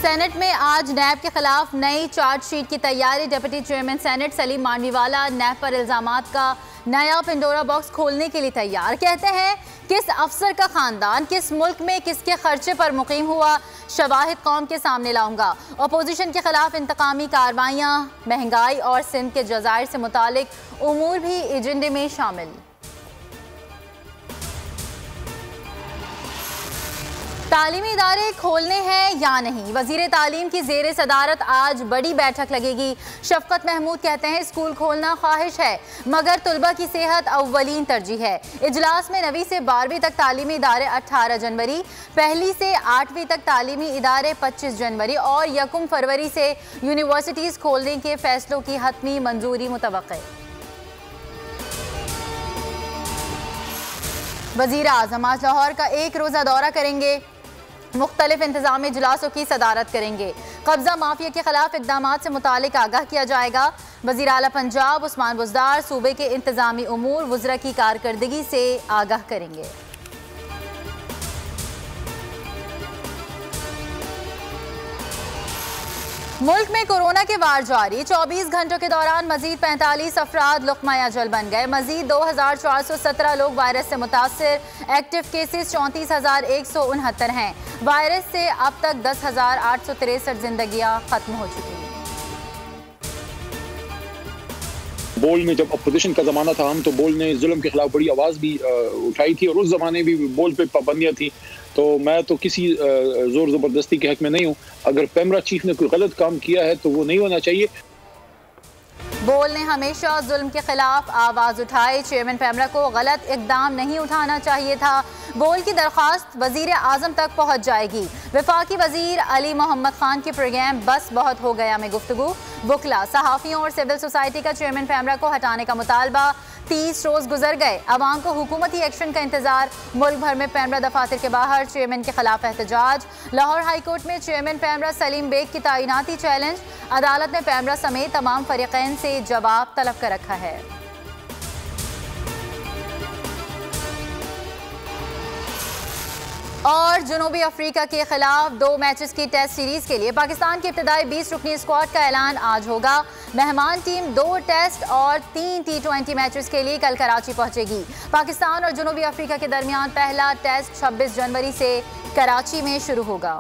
Senate में आज नैब के खिलाफ नई चार्जशीट की तैयारी। Deputy chairman senate Saleem Mandviwalla NAB पर इल्जामात का नया पिंडोरा बॉक्स खोलने के लिए तैयार। कहते हैं किस अफसर का खानदान किस मुल्क में किसके खर्चे पर मुकीम हुआ, शवाहिद कौम के सामने लाऊंगा। अपोजिशन के खिलाफ इंतकामी कार्रवाइयाँ, महंगाई और सिंध के जजायर से मुतालिक उमूर भी एजेंडे में शामिल। तालीमी इदारे खोलने हैं या नहीं, वजीर तालीम की जेर सदारत आज बड़ी बैठक लगेगी। शफकत महमूद कहते हैं स्कूल खोलना ख्वाहिश है मगर तुलबा की सेहत अव्वलीन तरजीह है। इजलास में 9वीं से 12वीं तक तालीमी इदारे 18 जनवरी, पहली से 8वीं तक तालीमी इदारे 25 जनवरी और 1 फरवरी से यूनिवर्सिटीज़ खोलने के फैसलों की हतमी मंजूरी मुतवक्के। वजीर आज़म आज लाहौर का एक रोज़ा दौरा करेंगे, मुख्तलिफ इंतजामी इजलासों की सदारत करेंगे। कब्जा माफिया के खिलाफ इक़दामात से मुतालिक आगाह किया जाएगा। वज़ीर आला पंजाब उस्मान बुज़दार सूबे के इंतजामी उमूर वज़रा की कारकर्दगी से आगाह करेंगे। मुल्क में कोरोना के वार जारी, 24 घंटों के दौरान मजीद 45 अफराद लुक़मा अजल बन गए। मजीद 2417 लोग वायरस से मुतासर। एक्टिव केसेस 34,169 हैं। वायरस से अब तक 10,863 जिंदगियां खत्म हो चुकी हैं। बोल में जब अपोजिशन का ज़माना था, हम तो बोल ने जुल्म के खिलाफ बड़ी आवाज़ भी उठाई थी और उस ज़माने भी बोल पे पाबंदियाँ थी। तो मैं तो किसी ज़ोर ज़बरदस्ती के हक में नहीं हूँ। अगर पैमरा चीफ ने कोई गलत काम किया है तो वो नहीं होना चाहिए। बोल ने हमेशा जुल्म के खिलाफ आवाज़ उठाई। चेयरमैन पैमरा को गलत इकदाम नहीं उठाना चाहिए था। बोल की दरख्वास्त वज़ीर आज़म तक पहुँच जाएगी। वफाकी वज़ीर अली मोहम्मद खान के प्रोग्राम बस बहुत हो गया में गुफ्तगू। बुकला सहाफ़ियों और सिविल सोसाइटी का चेयरमैन पैमरा को हटाने का मुतालबा। 30 रोज़ गुजर गए, अवाम को हुकूमती एक्शन का इंतजार। मुल्क भर में पैमरा दफातर के बाहर चेयरमैन के खिलाफ एहतजाज। लाहौर हाई कोर्ट में चेयरमैन पैमरा सलीम बेग की तैनाती चैलेंज। अदालत ने पैमरा समेत तमाम फरीक़ैन से जवाब तलब कर रखा है। और जनूबी अफ्रीका के खिलाफ 2 मैचेस की टेस्ट सीरीज के लिए पाकिस्तान की इब्तदाई 20 रुकनी स्क्वाड का ऐलान आज होगा। मेहमान टीम 2 टेस्ट और 3 T20 मैचेस के लिए कल कराची पहुंचेगी। पाकिस्तान और जनूबी अफ्रीका के दरमियान पहला टेस्ट 26 जनवरी से कराची में शुरू होगा।